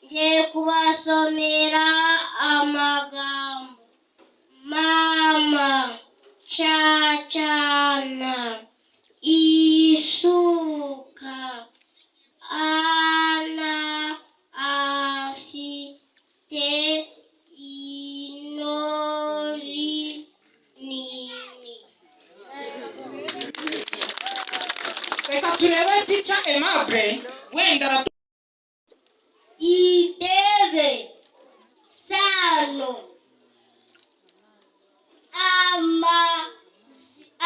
ngiye kubasomera amagambo. Mama cacana isuka, ana afite inori nini. Reka turebe Teacher Aimable wenda Idebe sano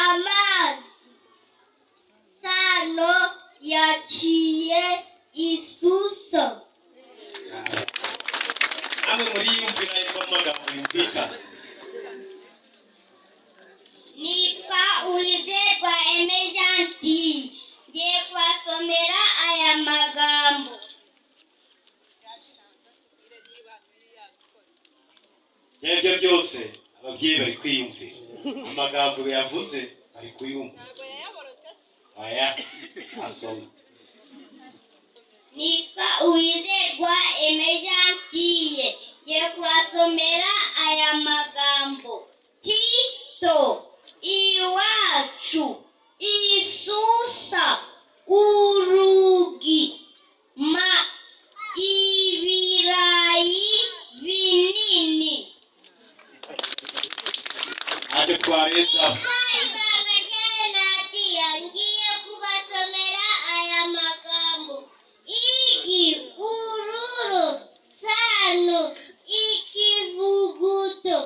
amazi sano yaciye isusa. amwe muri yumvira amagambo yumvikana. Nitwa Uwizerwa Emejanti, ngiye kubasomera aya magambo. Ibyo byose ababyeyi bari kwiyumvira amagambo yavuze bari kuyumva. Aya asoma. Nitwa Uwizerwa Emejantiye, ngiye kubasomera aya magambo. Tito iwacu isusa urugi ibirayi binini. Ate twarenzaho. Ngiye kubasomera aya magambo. Igi ururo sano ikivuguto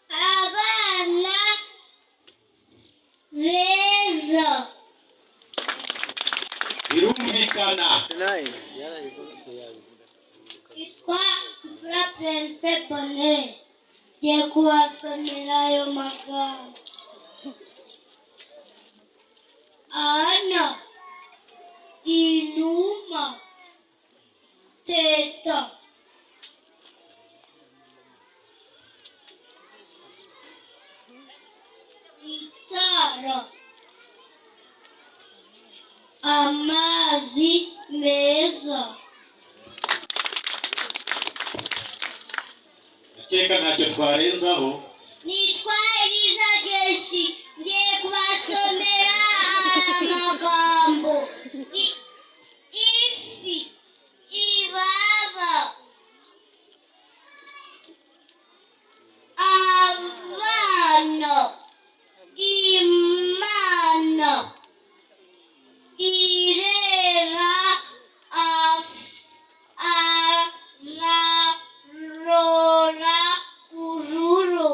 abana beza. Birumvikana. Itwa Prince Bonheur, ngiye kubasomera ayo magambo. Ana inuma teta itara amazi meza. Akeka ntacyo twarenzaho. Nitwa Eliza Jesi, ngiye kubasomera aya magambo. Ifi ibaba abana imana irera ararora ururo.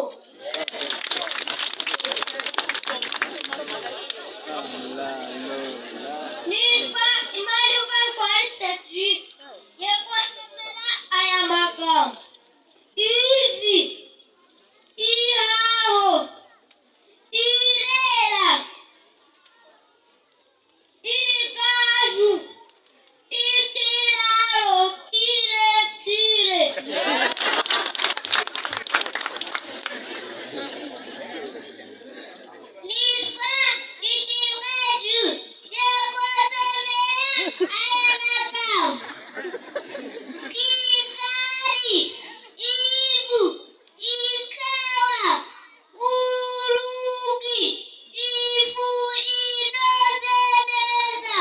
Nitwa Emmanuel Kwari Cedric, ngiye kubasomera aya magambo. Ivi ihaho irera igaju ikiraro kirekire. Nitwa Ishimwe Jude, ngiye kubasomera aya magambo. Kigali ivu ikawa urugi ifu inoze neza.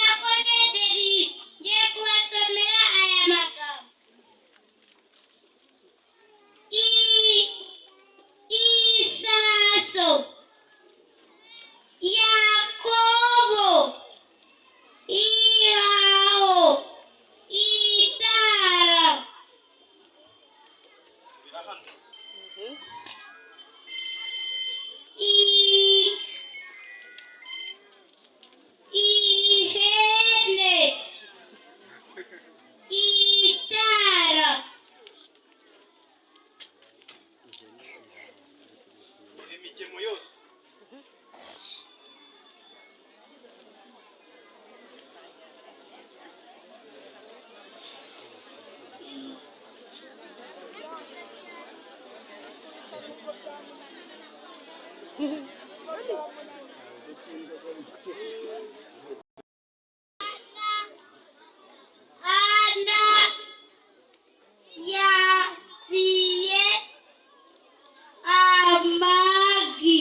Yakoze Derrick, ngiye kubasomera aya magambo. Isaso Yakobo ihaho itara ihene itara Imigemo yose. Ana yaziye amagi.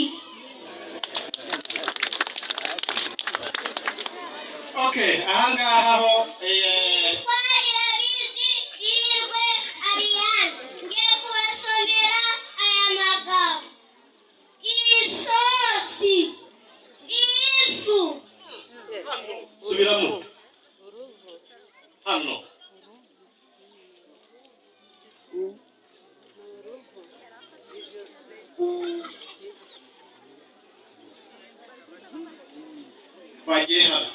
Okay, ahangaha ho Yitwa Irabizi Hirwe Ariane. Ngiye kubasomera aya magambo. Isosi, ifu, subiramo hano. Twagiye hano.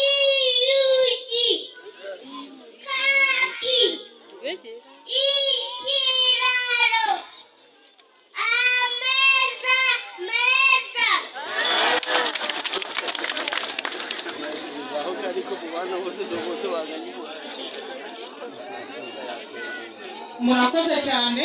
iyugi, kaki, ikiraro, ameza meza. murakoze cyane.